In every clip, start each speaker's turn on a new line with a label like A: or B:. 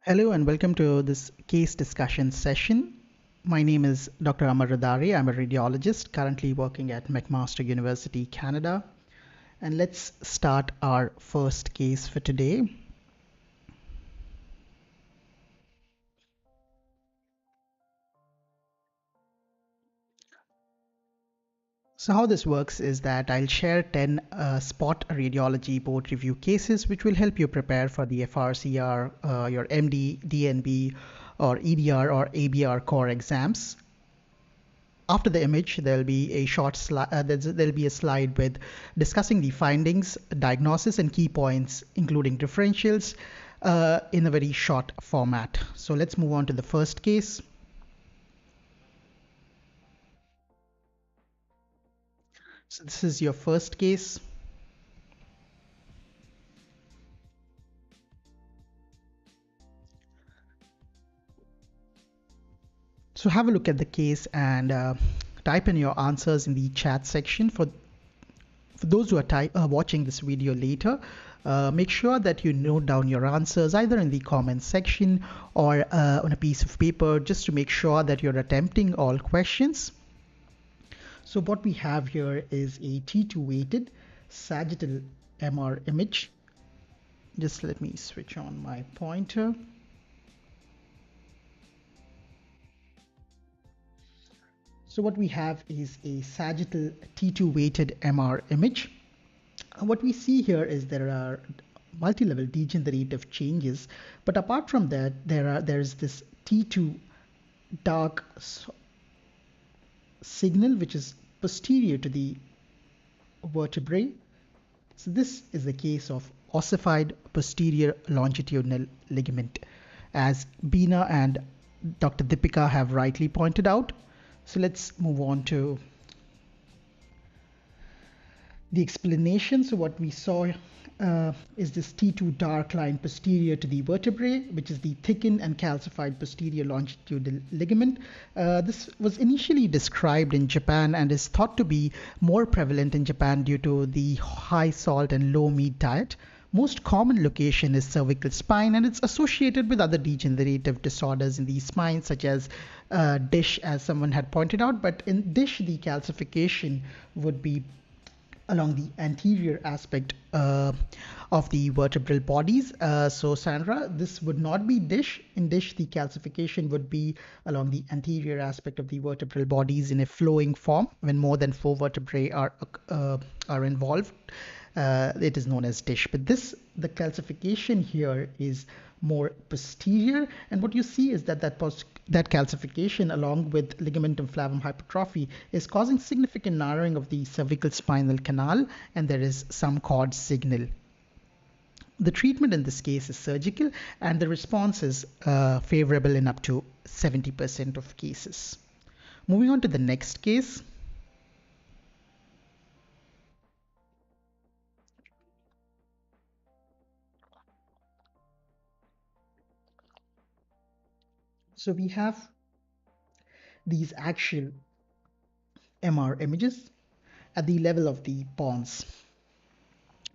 A: Hello and welcome to this case discussion session. My name is Dr. Amar Udare. I'm a radiologist currently working at McMaster University, Canada. And let's start our first case for today. So how this works is that I'll share 10 spot radiology board review cases which will help you prepare for the FRCR, your MD, DNB, or EDiR or ABR core exams. After the image, there'll be a short slide. There'll be a slide with discussing the findings, diagnosis, and key points, including differentials, in a very short format. So let's move on to the first case. So this is your first case. So have a look at the case and type in your answers in the chat section. For those who are watching this video later, make sure that you note down your answers either in the comments section or on a piece of paper, just to make sure that you're attempting all questions. So what we have here is a T2 weighted sagittal MR image. Just let me switch on my pointer. So what we have is a sagittal T2 weighted MR image. What we see here is there are multi-level degenerative changes, but apart from that, there's this T2 dark signal which is posterior to the vertebrae. So this is the case of ossified posterior longitudinal ligament, as Bina and Dr. Deepika have rightly pointed out. So let's move on to the explanation. So what we saw is this T2 dark line posterior to the vertebrae, which is the thickened and calcified posterior longitudinal ligament. This was initially described in Japan and is thought to be more prevalent in Japan due to the high salt and low meat diet. Most common location is cervical spine, and it's associated with other degenerative disorders in the spine, such as DISH, as someone had pointed out. But in DISH, the calcification would be along the anterior aspect of the vertebral bodies. So Sandra, this would not be DISH. In DISH, the calcification would be along the anterior aspect of the vertebral bodies in a flowing form when more than 4 vertebrae are involved. It is known as DISH. But the calcification here is more posterior, and what you see is that that calcification, along with ligamentum flavum hypertrophy, is causing significant narrowing of the cervical spinal canal, and there is some cord signal. The treatment in this case is surgical, and the response is favorable in up to 70% of cases. Moving on to the next case. So we have these actual MR images at the level of the pons.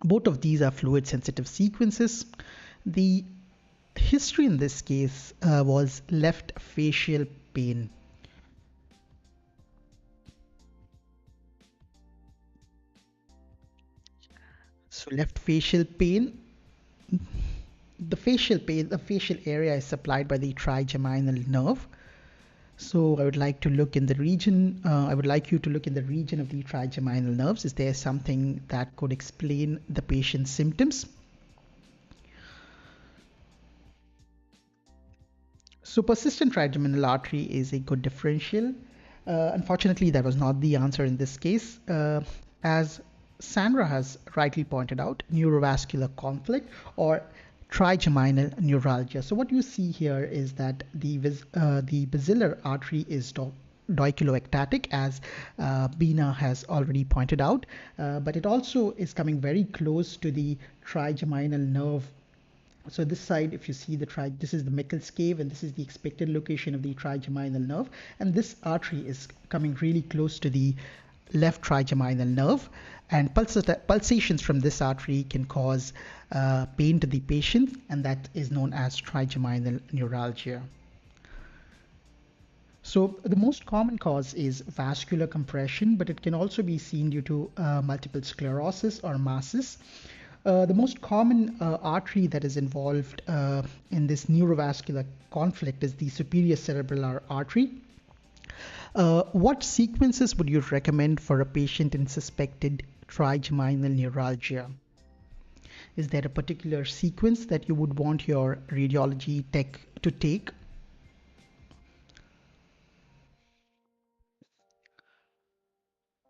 A: Both of these are fluid sensitive sequences. The history in this case was left facial pain. So left facial pain, the facial area is supplied by the trigeminal nerve. So I would like to look in the region, I would like you to look in the region of the trigeminal nerves. Is there something that could explain the patient's symptoms? So persistent trigeminal artery is a good differential. Unfortunately, that was not the answer in this case. As Sandra has rightly pointed out, neurovascular conflict or trigeminal neuralgia. So what you see here is that the basilar artery is doiculoectatic, as Bina has already pointed out, but it also is coming very close to the trigeminal nerve. So this side, if you see this is the Meckel's cave, and this is the expected location of the trigeminal nerve, and this artery is coming really close to the left trigeminal nerve, and pulsations from this artery can cause pain to the patient, and that is known as trigeminal neuralgia. So the most common cause is vascular compression, but it can also be seen due to multiple sclerosis or masses. The most common artery that is involved in this neurovascular conflict is the superior cerebellar artery. What sequences would you recommend for a patient in suspected trigeminal neuralgia? Is there a particular sequence that you would want your radiology tech to take?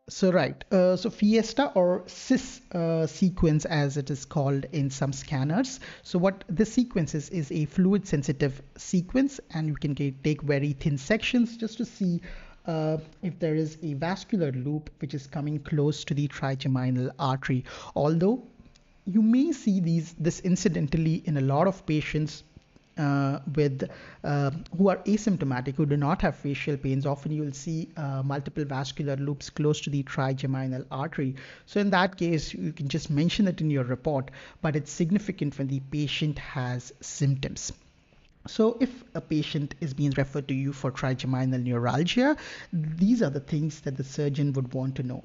A: So right, so Fiesta or CIS sequence, as it is called in some scanners. So what this sequence is a fluid sensitive sequence, and you can take very thin sections just to see if there is a vascular loop which is coming close to the trigeminal artery. Although you may see this incidentally in a lot of patients who are asymptomatic, who do not have facial pains. Often you will see multiple vascular loops close to the trigeminal artery. So in that case, you can just mention it in your report, but it's significant when the patient has symptoms. So if a patient is being referred to you for trigeminal neuralgia, these are the things that the surgeon would want to know.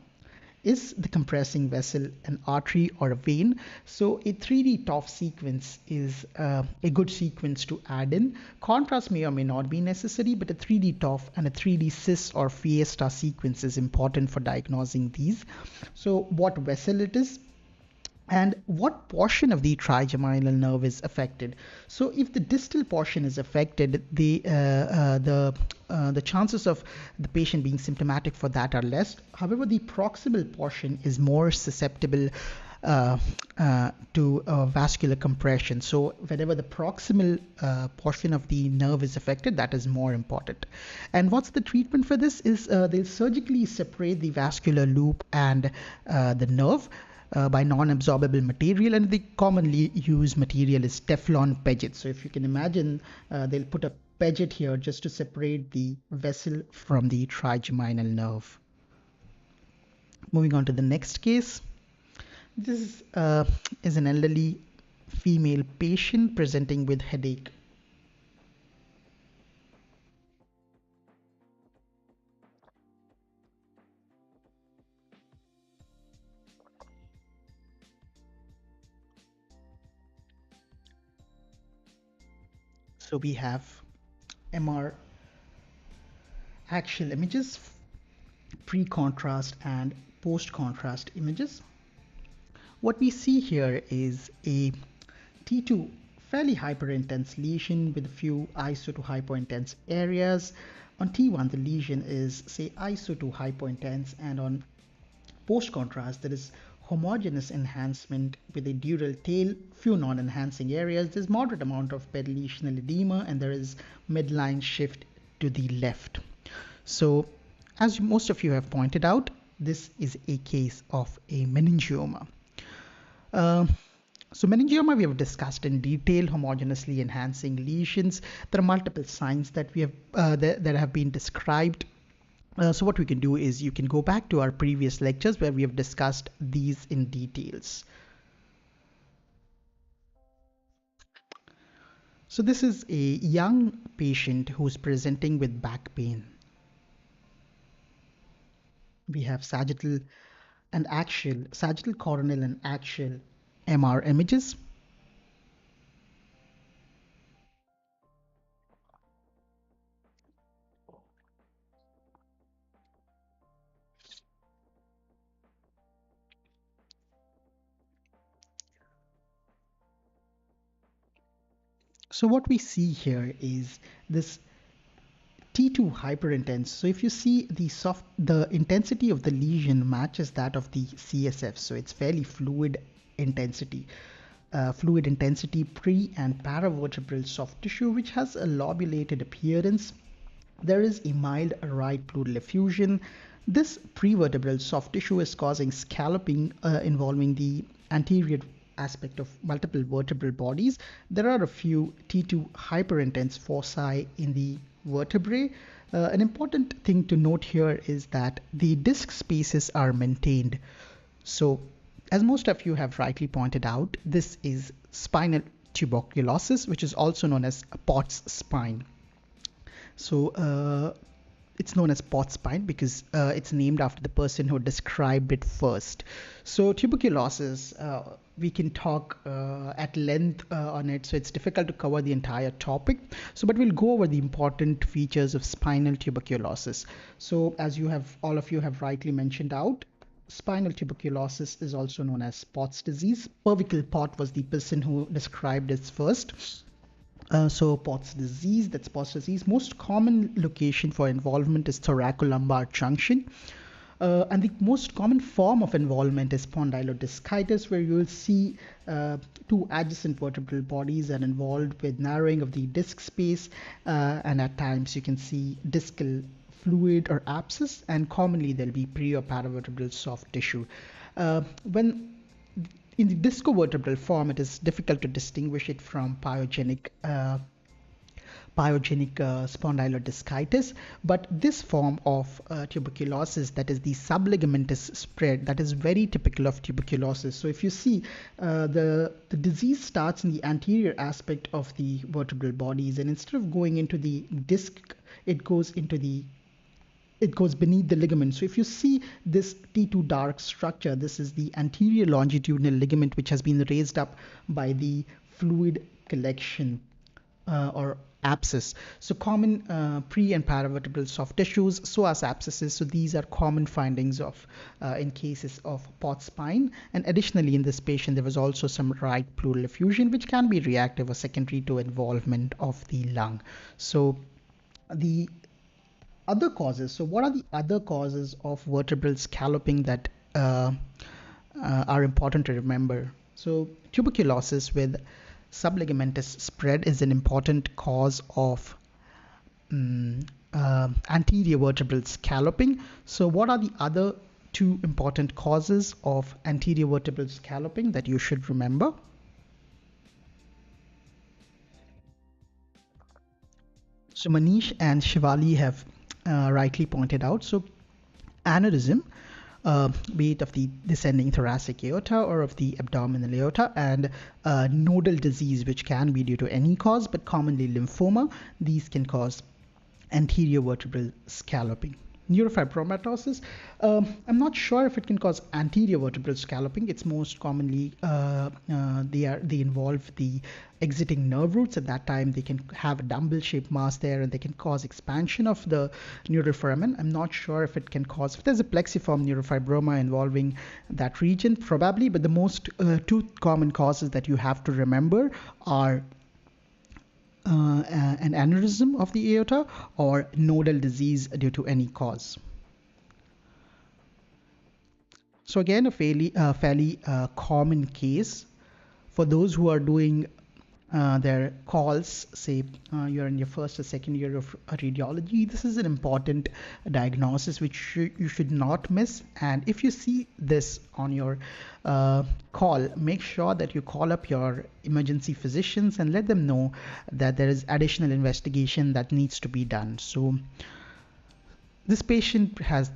A: Is the compressing vessel an artery or a vein? So a 3D TOF sequence is a good sequence to add in. Contrast may or may not be necessary, but a 3D TOF and a 3D CIS or Fiesta sequence is important for diagnosing these. So what vessel it is, and what portion of the trigeminal nerve is affected. So if the distal portion is affected, the chances of the patient being symptomatic for that are less. However, the proximal portion is more susceptible to vascular compression. So whenever the proximal portion of the nerve is affected, that is more important. And what's the treatment for this is they'll surgically separate the vascular loop and the nerve by non-absorbable material, and the commonly used material is Teflon Paget. So if you can imagine, they'll put a Paget here just to separate the vessel from the trigeminal nerve. Moving on to the next case. This is an elderly female patient presenting with headache. So we have MR axial images, pre-contrast and post-contrast images. What we see here is a T2 fairly hyperintense lesion with a few iso to hypointense areas. On T1, the lesion is, say, iso to hypointense, and on post-contrast, there is homogeneous enhancement with a dural tail, few non-enhancing areas. There's moderate amount of perilesional edema, and there is midline shift to the left. So, as most of you have pointed out, this is a case of a meningioma. So meningioma we have discussed in detail, homogeneously enhancing lesions. There are multiple signs that we have that have been described. So what we can do is you can go back to our previous lectures where we have discussed these in details. So this is a young patient who is presenting with back pain. We have sagittal and axial, sagittal, coronal and axial MR images. So what we see here is this T2 hyperintense. So if you see the intensity of the lesion matches that of the CSF. So it's fairly fluid intensity. Fluid intensity pre and paravertebral soft tissue, which has a lobulated appearance. There is a mild right pleural effusion. This prevertebral soft tissue is causing scalloping involving the anterior aspect of multiple vertebral bodies. There are a few T2 hyperintense foci in the vertebrae. An important thing to note here is that the disc spaces are maintained. So, as most of you have rightly pointed out, this is spinal tuberculosis, which is also known as Pott's spine. So, it's known as Pott's spine because it's named after the person who described it first. So tuberculosis, we can talk at length on it, so it's difficult to cover the entire topic. So, but we'll go over the important features of spinal tuberculosis. So, as all of you have rightly mentioned out, spinal tuberculosis is also known as Pott's disease. Cervical Pott was the person who described it first. So Pott's disease, that's Pott's disease. Most common location for involvement is thoracolumbar junction. And the most common form of involvement is spondylodiscitis, where you will see two adjacent vertebral bodies are involved with narrowing of the disc space, and at times you can see discal fluid or abscess, and commonly there'll be pre or paravertebral soft tissue. In the discovertebral form, it is difficult to distinguish it from pyogenic spondylodiscitis, but this form of tuberculosis, that is the subligamentous spread, that is very typical of tuberculosis. So if you see, the disease starts in the anterior aspect of the vertebral bodies, and instead of going into the disc, it goes beneath the ligament. So if you see this T2 dark structure, this is the anterior longitudinal ligament, which has been raised up by the fluid collection or abscess. So common pre and paravertebral soft tissues, psoas abscesses. So these are common findings of in cases of Pott's spine. And additionally, in this patient, there was also some right pleural effusion, which can be reactive or secondary to involvement of the lung. So the other causes. So what are the other causes of vertebral scalloping that are important to remember? So tuberculosis with subligamentous spread is an important cause of anterior vertebral scalloping. So what are the other two important causes of anterior vertebral scalloping that you should remember? So Manish and Shivali have rightly pointed out. So aneurysm, be it of the descending thoracic aorta or of the abdominal aorta, and nodal disease, which can be due to any cause, but commonly lymphoma, these can cause anterior vertebral scalloping. Neurofibromatosis, I'm not sure if it can cause anterior vertebral scalloping. It's most commonly they involve the exiting nerve roots. At that time, they can have a dumbbell-shaped mass there, and they can cause expansion of the neural foramen. I'm not sure if it can cause, if there's a plexiform neurofibroma involving that region, probably, but the most two common causes that you have to remember are an aneurysm of the aorta or nodal disease due to any cause. So again, a fairly common case for those who are doing their calls, say you're in your first or second year of radiology. This is an important diagnosis which you should not miss. And if you see this on your call, make sure that you call up your emergency physicians and let them know that there is additional investigation that needs to be done. So this patient has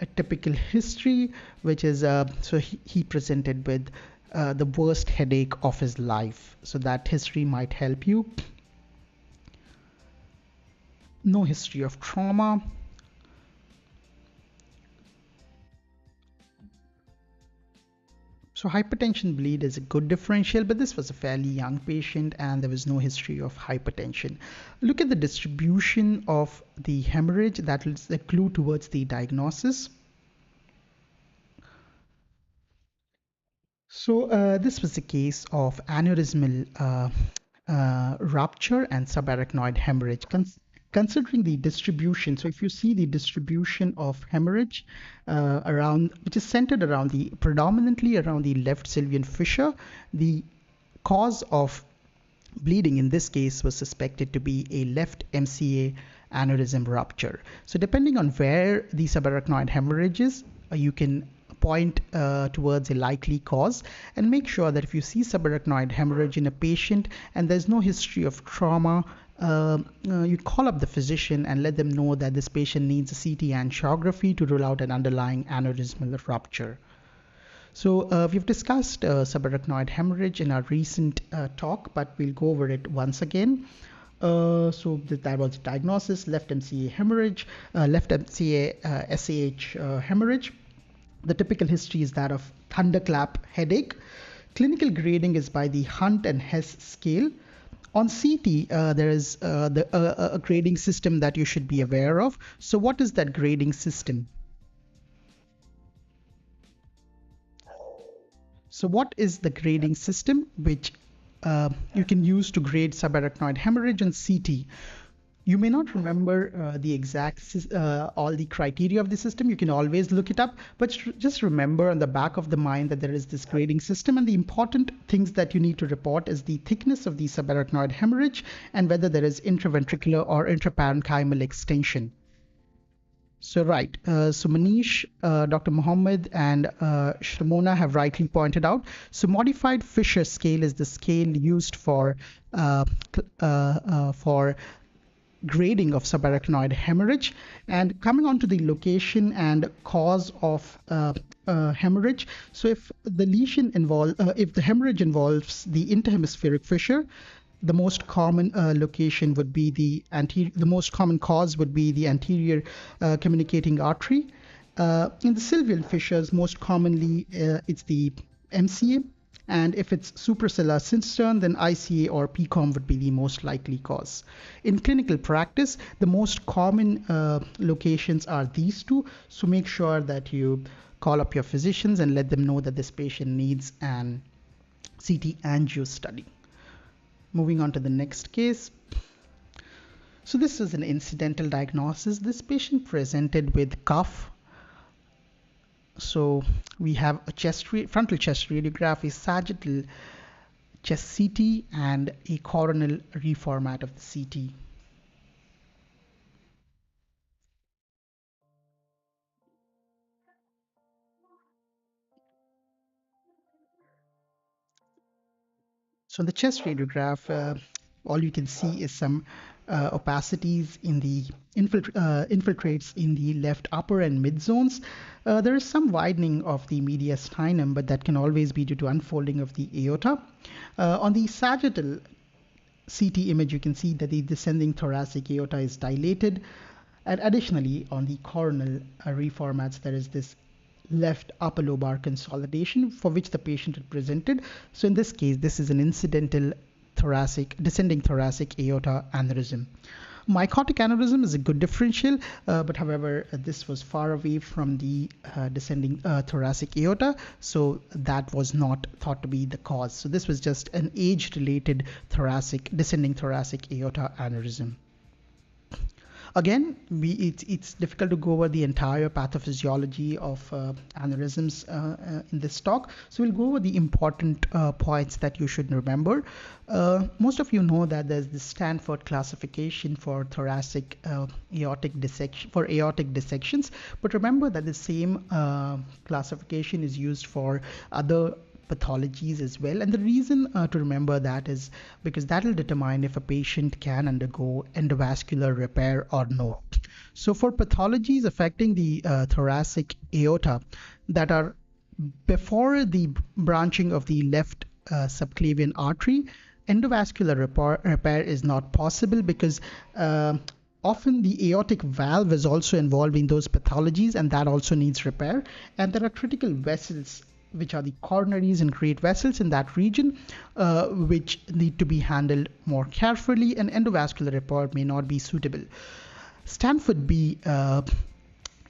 A: a typical history, which is so he presented with the worst headache of his life. So that history might help you. No history of trauma. So hypertension bleed is a good differential, but this was a fairly young patient and there was no history of hypertension. Look at the distribution of the hemorrhage. That is a clue towards the diagnosis. So this was a case of aneurysmal rupture and subarachnoid hemorrhage. Considering the distribution, so if you see the distribution of hemorrhage around, which is centered around predominantly around the left sylvian fissure, the cause of bleeding in this case was suspected to be a left MCA aneurysm rupture. So depending on where the subarachnoid hemorrhage is, you can point towards a likely cause, and make sure that if you see subarachnoid hemorrhage in a patient and there's no history of trauma, you'd call up the physician and let them know that this patient needs a CT angiography to rule out an underlying aneurysmal rupture. So we've discussed subarachnoid hemorrhage in our recent talk, but we'll go over it once again. So that was diagnosis: left MCA hemorrhage, left MCA SAH hemorrhage. The typical history is that of thunderclap headache. Clinical grading is by the Hunt and Hess scale. On CT, there is a grading system that you should be aware of. So what is that grading system? So what is the grading system which you can use to grade subarachnoid hemorrhage on CT? You may not remember the exact all the criteria of the system. You can always look it up, but just remember on the back of the mind that there is this grading system, and the important things that you need to report is the thickness of the subarachnoid hemorrhage and whether there is intraventricular or intraparenchymal extension. So right, so Manish, Dr. Mohammed, and Shramona have rightly pointed out. So modified Fisher scale is the scale used for grading of subarachnoid hemorrhage. And coming on to the location and cause of hemorrhage, so if the lesion if the hemorrhage involves the interhemispheric fissure, the most common location would be the most common cause would be the anterior communicating artery. In the sylvial fissures, most commonly it's the MCA. And if it's suprasellar cistern, then ICA or PCOM would be the most likely cause. In clinical practice, the most common locations are these two. So make sure that you call up your physicians and let them know that this patient needs an CT angio study. Moving on to the next case. So this is an incidental diagnosis. This patient presented with cough. So we have a frontal chest radiograph, a sagittal chest CT, and a coronal reformat of the CT. So in the chest radiograph, all you can see is some opacities in the infiltrates in the left upper and mid zones. There is some widening of the mediastinum, but that can always be due to unfolding of the aorta. On the sagittal CT image, you can see that the descending thoracic aorta is dilated. And additionally, on the coronal reformats, there is this left upper lobar consolidation for which the patient had presented. So in this case, this is an incidental descending thoracic aorta aneurysm. Mycotic aneurysm is a good differential, but however, this was far away from the descending thoracic aorta, so that was not thought to be the cause. So this was just an age-related descending thoracic aorta aneurysm. Again, it's difficult to go over the entire pathophysiology of aneurysms in this talk. So we'll go over the important points that you should remember. Most of you know that there's the Stanford classification for thoracic aortic dissections, but remember that the same classification is used for other pathologies as well. And the reason to remember that is because that will determine if a patient can undergo endovascular repair or no. So for pathologies affecting the thoracic aorta that are before the branching of the left subclavian artery, endovascular repair is not possible because often the aortic valve is also involved in those pathologies, and that also needs repair. And there are critical vessels, which are the coronaries and great vessels in that region, which need to be handled more carefully, and endovascular repair may not be suitable. Stanford B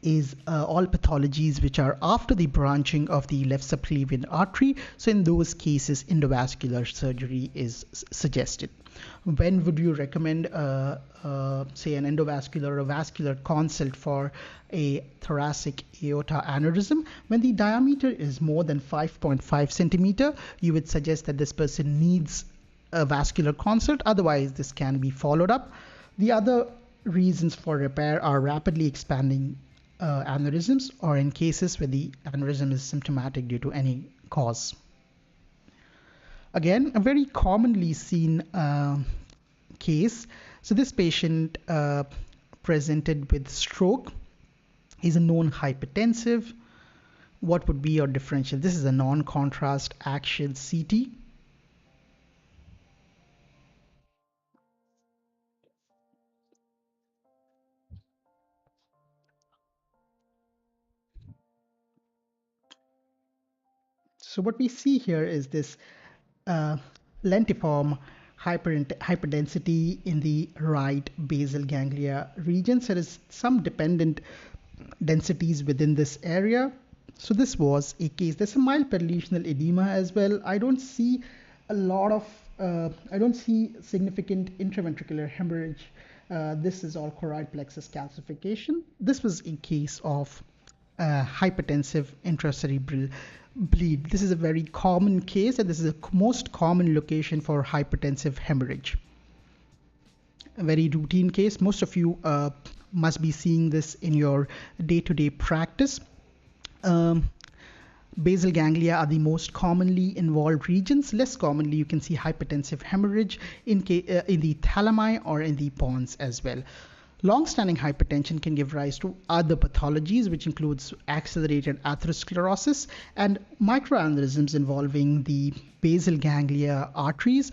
A: is all pathologies which are after the branching of the left subclavian artery. So in those cases, endovascular surgery is suggested. When would you recommend, say, an endovascular or vascular consult for a thoracic aorta aneurysm? When the diameter is more than 5.5 centimeter, you would suggest that this person needs a vascular consult. Otherwise, this can be followed up. The other reasons for repair are rapidly expanding aneurysms, or in cases where the aneurysm is symptomatic due to any cause. Again, a very commonly seen case So this patient presented with stroke. He's a known hypertensive. What would be your differential? This is a non-contrast axial CT. So what we see here is this lentiform hyperdensity in the right basal ganglia regions. There is some dependent densities within this area. So this was a case. There's a mild perilesional edema as well. I don't see a lot of, I don't see significant intraventricular hemorrhage. This is all choroid plexus calcification. This was a case of hypertensive intracerebral bleed. This is a very common case, and this is the most common location for hypertensive hemorrhage. A very routine case. Most of you must be seeing this in your day-to-day practice. Basal ganglia are the most commonly involved regions. Less commonly, you can see hypertensive hemorrhage in the thalami or in the pons as well. Long-standing hypertension can give rise to other pathologies, which includes accelerated atherosclerosis and microaneurysms involving the basal ganglia arteries.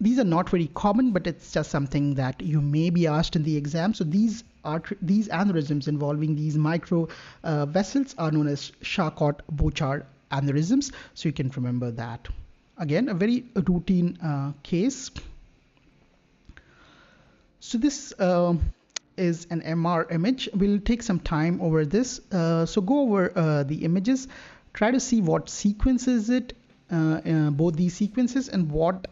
A: These are not very common, but it's just something that you may be asked in the exam. So these aneurysms involving these micro vessels are known as Charcot-Bouchard aneurysms. So you can remember that. Again, a very routine case. So this is an MR image. We'll take some time over this. So go over the images, try to see what sequence is it, both these sequences, and what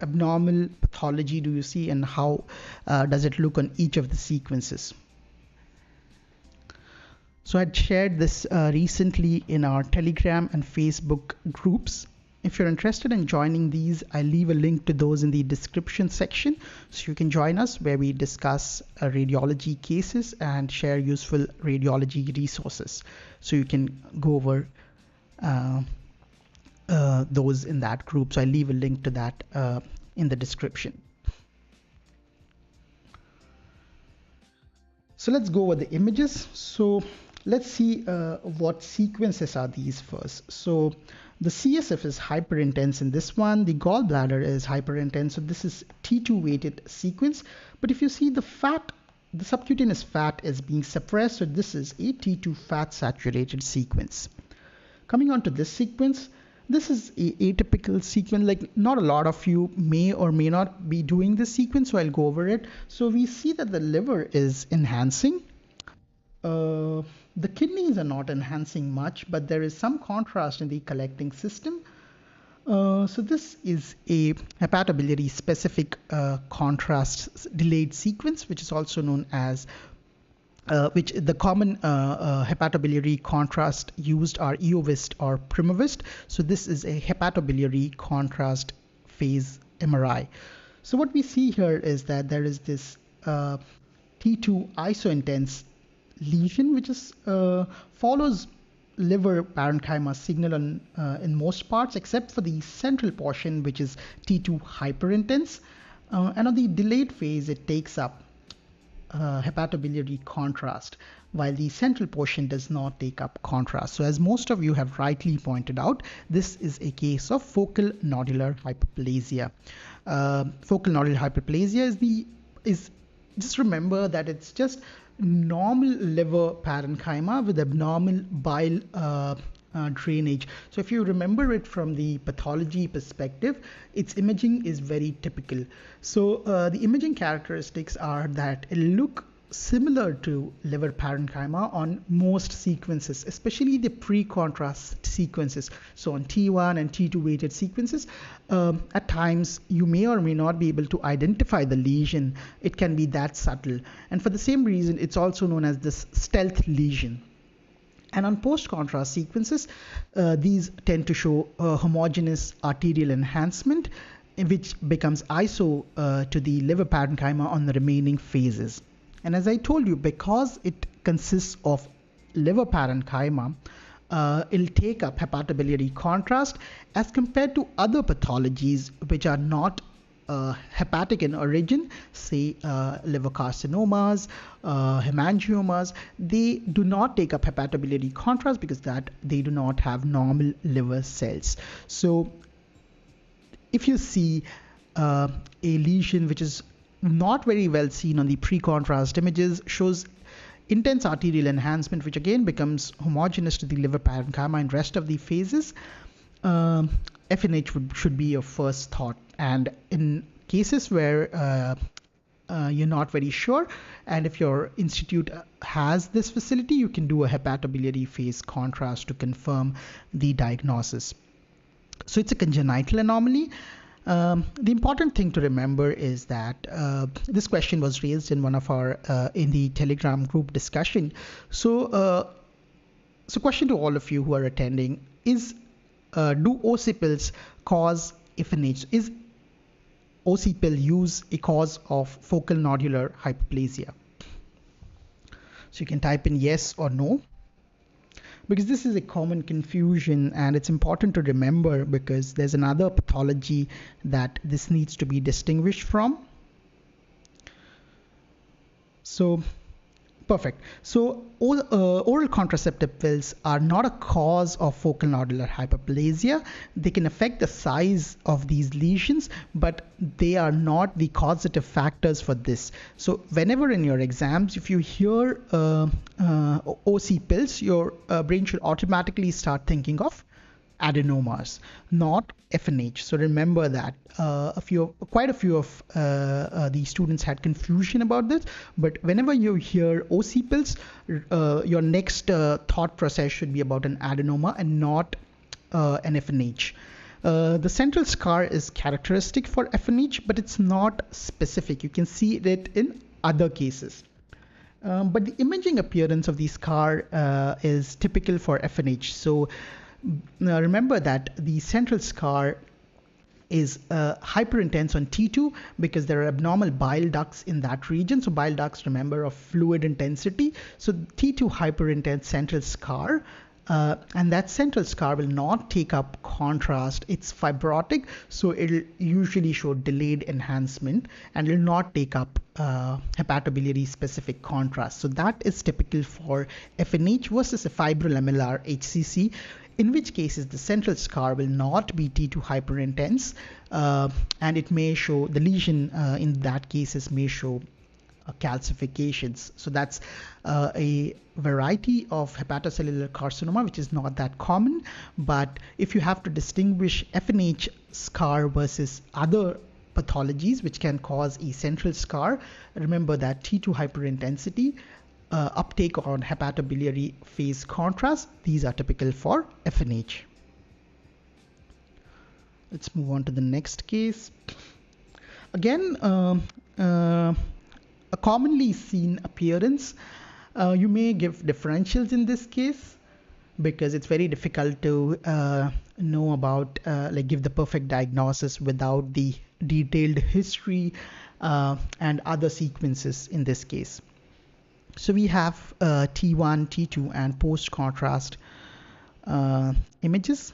A: abnormal pathology do you see, and how does it look on each of the sequences. So I'd shared this recently in our Telegram and Facebook groups. If you're interested in joining these, I leave a link to those in the description section, so you can join us where we discuss radiology cases and share useful radiology resources. So you can go over those in that group. So I leave a link to that in the description. So let's go over the images. So let's see what sequences are these first. So the CSF is hyperintense in this one. The gallbladder is hyperintense. So this is T2 weighted sequence. But if you see the fat, the subcutaneous fat is being suppressed. So this is a T2 fat saturated sequence. Coming on to this sequence, this is a atypical sequence. Like, not a lot of you may or may not be doing this sequence, so I'll go over it. So we see that the liver is enhancing. The kidneys are not enhancing much, but there is some contrast in the collecting system. So this is a hepatobiliary specific contrast delayed sequence, which is also known as which the common hepatobiliary contrast used are Eovist or Primovist. So this is a hepatobiliary contrast phase MRI. So what we see here is that there is this T2 isointense lesion, which is follows liver parenchyma signal in most parts, except for the central portion, which is T2 hyperintense. And on the delayed phase, it takes up hepatobiliary contrast, while the central portion does not take up contrast. So as most of you have rightly pointed out, this is a case of focal nodular hyperplasia. Focal nodular hyperplasia is just remember that it's just normal liver parenchyma with abnormal bile drainage. So if you remember it from the pathology perspective, its imaging is very typical. So the imaging characteristics are that it look similar to liver parenchyma on most sequences, especially the pre-contrast sequences. So on T1 and T2 weighted sequences, at times you may or may not be able to identify the lesion. It can be that subtle. And for the same reason, it's also known as this stealth lesion. And on post-contrast sequences, these tend to show homogeneous arterial enhancement, which becomes iso to the liver parenchyma on the remaining phases. And as I told you, because it consists of liver parenchyma, it'll take up hepatobiliary contrast as compared to other pathologies which are not hepatic in origin, say liver carcinomas, hemangiomas, they do not take up hepatobiliary contrast because that they do not have normal liver cells. So if you see a lesion which is not very well seen on the pre-contrast images, shows intense arterial enhancement, which again becomes homogeneous to the liver parenchyma and rest of the phases, FNH should be your first thought. And in cases where you're not very sure, and if your institute has this facility, you can do a hepatobiliary phase contrast to confirm the diagnosis. So it's a congenital anomaly. The important thing to remember is that this question was raised in one of our in the Telegram group discussion. So question to all of you who are attending is, do OC pills cause FNH? Is OC pill use a cause of focal nodular hyperplasia? So you can type in yes or no, because this is a common confusion and it's important to remember because there's another pathology that this needs to be distinguished from. So perfect. So oral contraceptive pills are not a cause of focal nodular hyperplasia. They can affect the size of these lesions, but they are not the causative factors for this. So whenever in your exams, if you hear OC pills, your brain should automatically start thinking of adenomas, not FNH. So remember that quite a few of the students had confusion about this, but whenever you hear OC pills, your next thought process should be about an adenoma and not an FNH. The central scar is characteristic for FNH, but it's not specific. You can see it in other cases. But the imaging appearance of the scar is typical for FNH. So remember that the central scar is hyper intense on T2 because there are abnormal bile ducts in that region. So bile ducts, remember, of fluid intensity. So T2 hyper intense central scar, and that central scar will not take up contrast. It's fibrotic, so it'll usually show delayed enhancement and will not take up hepatobiliary specific contrast. So that is typical for FNH versus a fibrolamellar HCC, in which cases the central scar will not be T2 hyperintense, and it may show, the lesion in that cases may show calcifications. So that's a variety of hepatocellular carcinoma, which is not that common. But if you have to distinguish FNH scar versus other pathologies which can cause a central scar, remember that T2 hyperintensity, uptake on hepatobiliary phase contrast, these are typical for FNH. Let's move on to the next case. Again, a commonly seen appearance. You may give differentials in this case because it's very difficult to know about, like give the perfect diagnosis without the detailed history and other sequences in this case. So we have T1, T2 and post-contrast images.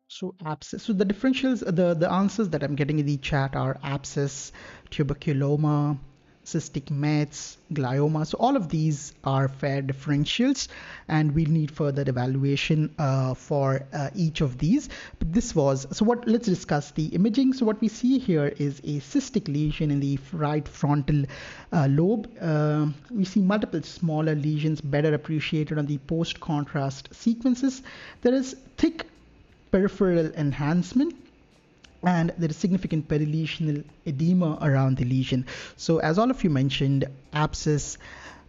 A: So abscess. So the differentials, the answers that I'm getting in the chat are abscess, tuberculoma, cystic mets, glioma. So all of these are fair differentials, and we'll need further evaluation for each of these. But this was, so what, let's discuss the imaging. So what we see here is a cystic lesion in the right frontal lobe. We see multiple smaller lesions better appreciated on the post-contrast sequences. There is thick peripheral enhancement, and there is significant perilesional edema around the lesion. So as all of you mentioned, abscess,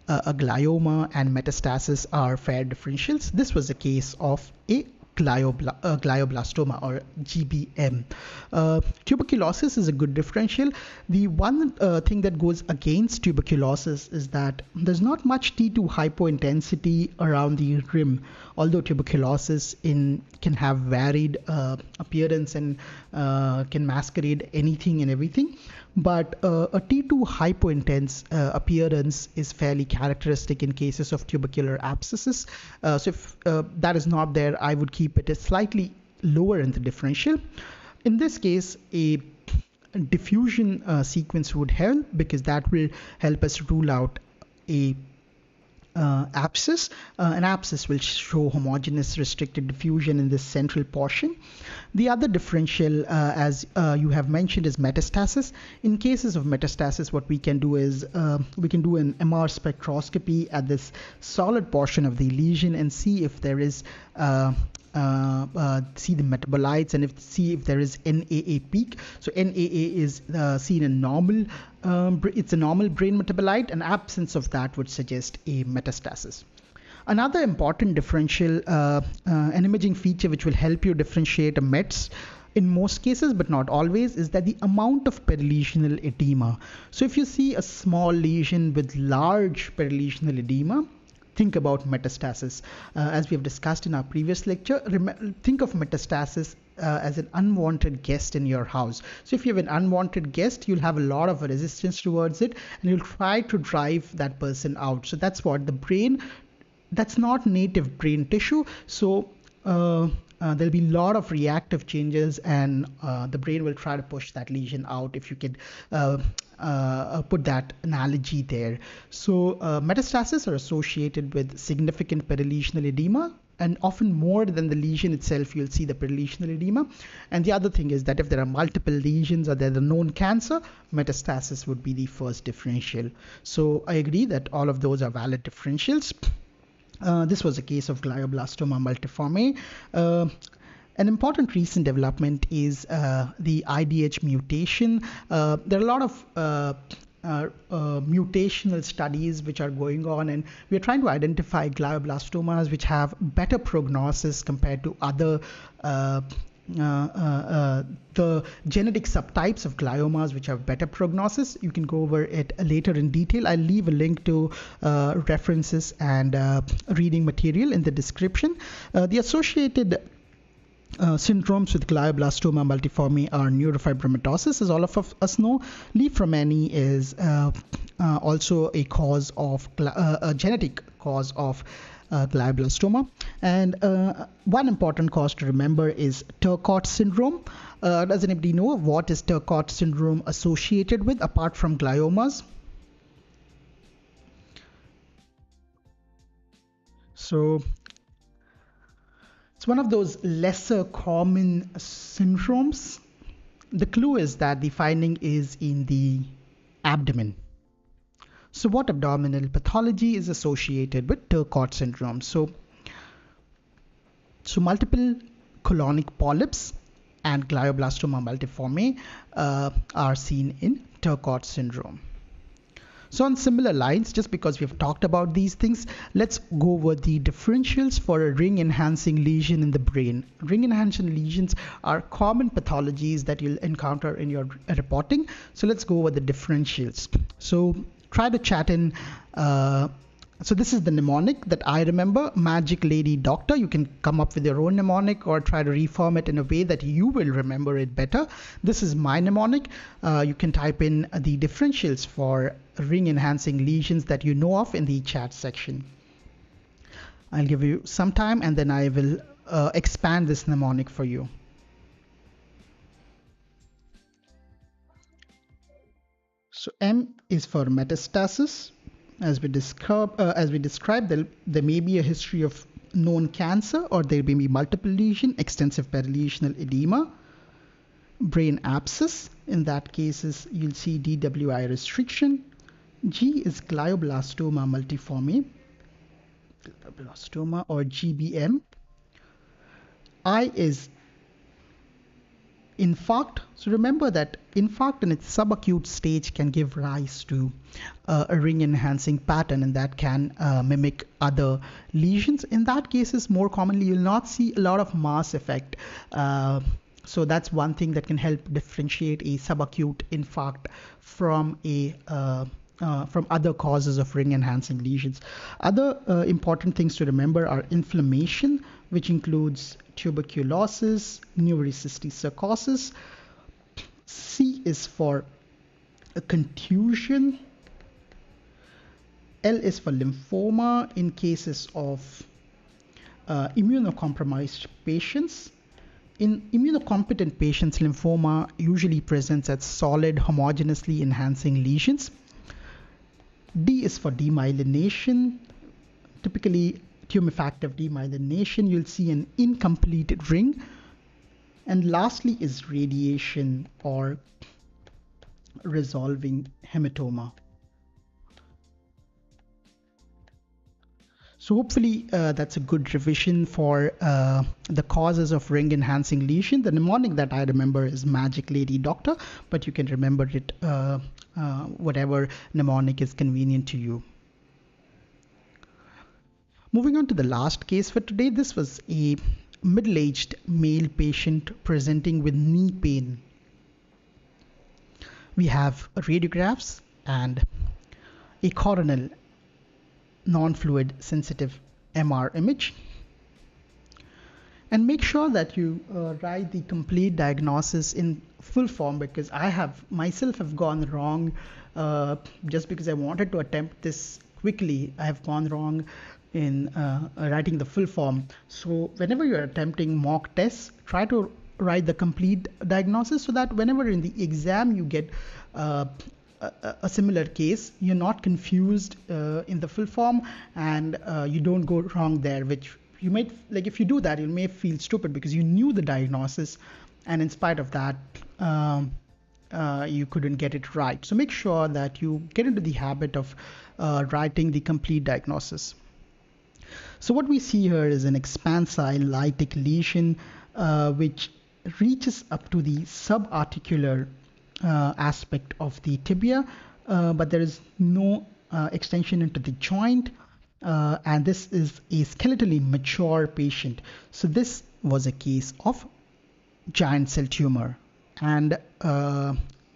A: a glioma and metastasis are fair differentials. This was a case of a glioblastoma or GBM. Tuberculosis is a good differential. The one thing that goes against tuberculosis is that there's not much T2 hypointensity around the rim, although tuberculosis can have varied appearance and can masquerade anything and everything. But a T2 hypointense appearance is fairly characteristic in cases of tubercular abscesses. So if that is not there, I would keep it slightly lower in the differential. In this case, a diffusion sequence would help, because that will help us rule out a abscess. An abscess will show homogeneous restricted diffusion in this central portion. The other differential, as you have mentioned, is metastasis. In cases of metastasis, what we can do is we can do an MR spectroscopy at this solid portion of the lesion and see if there is see the metabolites and see if there is NAA peak. So NAA is seen in normal. It's a normal brain metabolite, and absence of that would suggest a metastasis. Another important differential, an imaging feature which will help you differentiate a METS in most cases, but not always, is that the amount of perilesional edema. So if you see a small lesion with large perilesional edema, think about metastasis. As we have discussed in our previous lecture, think of metastasis as an unwanted guest in your house. So if you have an unwanted guest, you'll have a lot of resistance towards it, and you'll try to drive that person out. So that's what the brain, that's not native brain tissue. So there'll be a lot of reactive changes, and the brain will try to push that lesion out, if you can put that analogy there. So metastases are associated with significant perilesional edema, and often more than the lesion itself, you'll see the perilesional edema. And the other thing is that if there are multiple lesions or there's a known cancer, metastasis would be the first differential. So I agree that all of those are valid differentials. This was a case of glioblastoma multiforme. An important recent development is the IDH mutation. There are a lot of mutational studies which are going on, and we're trying to identify glioblastomas which have better prognosis compared to other the genetic subtypes of gliomas which have better prognosis. You can go over it later in detail. I'll leave a link to references and reading material in the description. The associated syndromes with glioblastoma multiforme are neurofibromatosis, as all of us know. Leaf-Romani is also a cause of a genetic cause of glioblastoma. And one important cause to remember is Turcot syndrome. Does anybody know what is Turcot syndrome associated with apart from gliomas? So it's one of those lesser common syndromes. The clue is that the finding is in the abdomen. So what abdominal pathology is associated with Turcot syndrome? So multiple colonic polyps and glioblastoma multiforme are seen in Turcot syndrome. So on similar lines, just because we've talked about these things, let's go over the differentials for a ring-enhancing lesion in the brain. Ring-enhancing lesions are common pathologies that you'll encounter in your reporting. So let's go over the differentials. So try to chat in. So this is the mnemonic that I remember, Magic Lady Doctor. You can come up with your own mnemonic or try to reform it in a way that you will remember it better. This is my mnemonic. You can type in the differentials for ring enhancing lesions that you know of in the chat section. I'll give you some time and then I will expand this mnemonic for you. So M is for metastasis. As we described, there may be a history of known cancer, or there may be multiple lesion, extensive perilesional edema, brain abscess. In that case, you'll see DWI restriction. G is glioblastoma multiforme, glioblastoma or GBM. I is infarct. So remember that infarct in its subacute stage can give rise to a ring enhancing pattern, and that can mimic other lesions. In that cases, more commonly you'll not see a lot of mass effect. So that's one thing that can help differentiate a subacute infarct from from other causes of ring enhancing lesions. Other important things to remember are inflammation, which includes tuberculosis, neurocystic sarcosis. C is for a contusion. L is for lymphoma in cases of immunocompromised patients. In immunocompetent patients, lymphoma usually presents as solid, homogeneously enhancing lesions. D is for demyelination. Typically, tumefactive demyelination, you'll see an incomplete ring. And lastly is radiation or resolving hematoma. So hopefully that's a good revision for the causes of ring enhancing lesion. The mnemonic that I remember is Magic Lady Doctor, but you can remember it whatever mnemonic is convenient to you. Moving on to the last case for today, this was a middle-aged male patient presenting with knee pain. We have radiographs and a coronal non-fluid sensitive MR image. And make sure that you write the complete diagnosis in full form, because I myself have gone wrong just because I wanted to attempt this quickly. I have gone wrong in writing the full form. So whenever you're attempting mock tests, try to write the complete diagnosis so that whenever in the exam you get a similar case, you're not confused in the full form, and you don't go wrong there, which you might, like if you do that, you may feel stupid because you knew the diagnosis and in spite of that you couldn't get it right. So make sure that you get into the habit of writing the complete diagnosis. So what we see here is an expansile lytic lesion which reaches up to the subarticular aspect of the tibia, but there is no extension into the joint, and this is a skeletally mature patient. So this was a case of giant cell tumor, and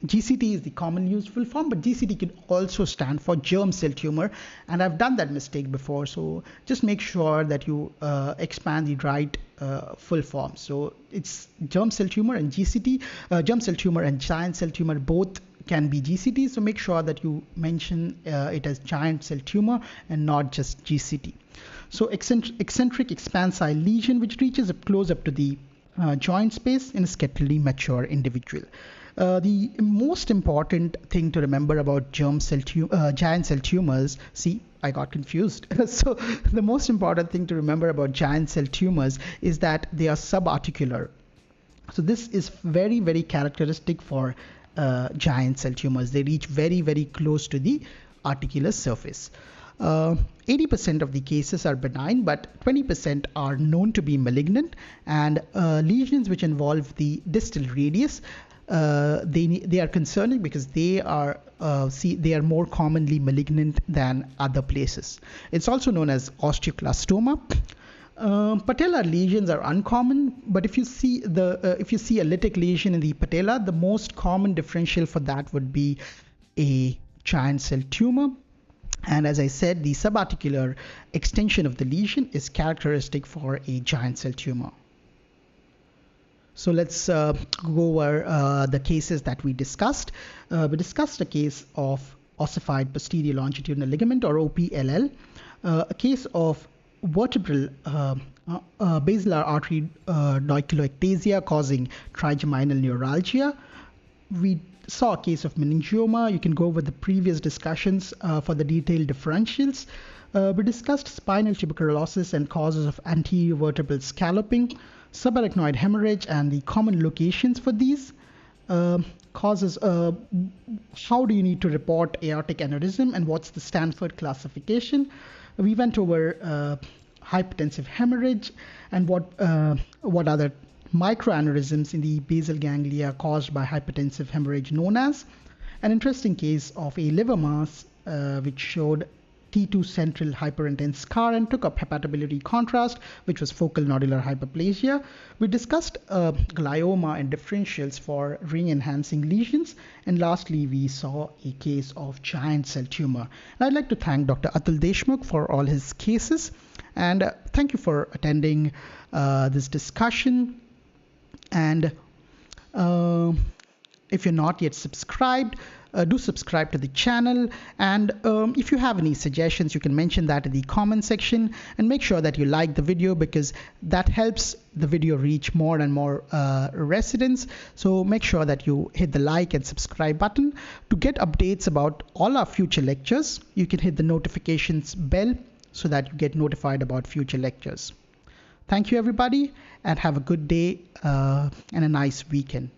A: GCT is the commonly used full form, but GCT can also stand for germ cell tumor, and I've done that mistake before. So just make sure that you expand the right full form. So it's germ cell tumor and GCT. Germ cell tumor and giant cell tumor both can be GCT. So make sure that you mention it as giant cell tumor and not just GCT. So eccentric expansile lesion which reaches up close up to the joint space in a skeletally mature individual. The most important thing to remember about giant cell tumors, see, I got confused. So the most important thing to remember about giant cell tumors is that they are subarticular. So this is very, very characteristic for giant cell tumors. They reach very, very close to the articular surface. 80% of the cases are benign, but 20% are known to be malignant, and lesions which involve the distal radius, they are concerning because they are more commonly malignant than other places. It's also known as osteoclastoma. Patellar lesions are uncommon, but if you see a lytic lesion in the patella, the most common differential for that would be a giant cell tumor. And as I said, the subarticular extension of the lesion is characteristic for a giant cell tumor. So let's go over the cases that we discussed. We discussed a case of ossified posterior longitudinal ligament, or OPLL, a case of vertebral basilar artery dicholectasia causing trigeminal neuralgia. We saw a case of meningioma. You can go over the previous discussions for the detailed differentials. We discussed spinal tuberculosis and causes of anterior vertebral scalloping, subarachnoid hemorrhage and the common locations for these causes. How do you need to report aortic aneurysm and what's the Stanford classification? We went over hypertensive hemorrhage and what other microaneurysms in the basal ganglia caused by hypertensive hemorrhage, known as an interesting case of a liver mass which showed T2 central hyperintense scar and took up hepatobiliary contrast, which was focal nodular hyperplasia. We discussed glioma and differentials for ring-enhancing lesions. And lastly, we saw a case of giant cell tumor. And I'd like to thank Dr. Atul Deshmukh for all his cases. And thank you for attending this discussion. And if you're not yet subscribed, do subscribe to the channel, and if you have any suggestions, you can mention that in the comment section, and make sure that you like the video because that helps the video reach more and more residents. So make sure that you hit the like and subscribe button. To get updates about all our future lectures, you can hit the notifications bell so that you get notified about future lectures. Thank you everybody, and have a good day and a nice weekend.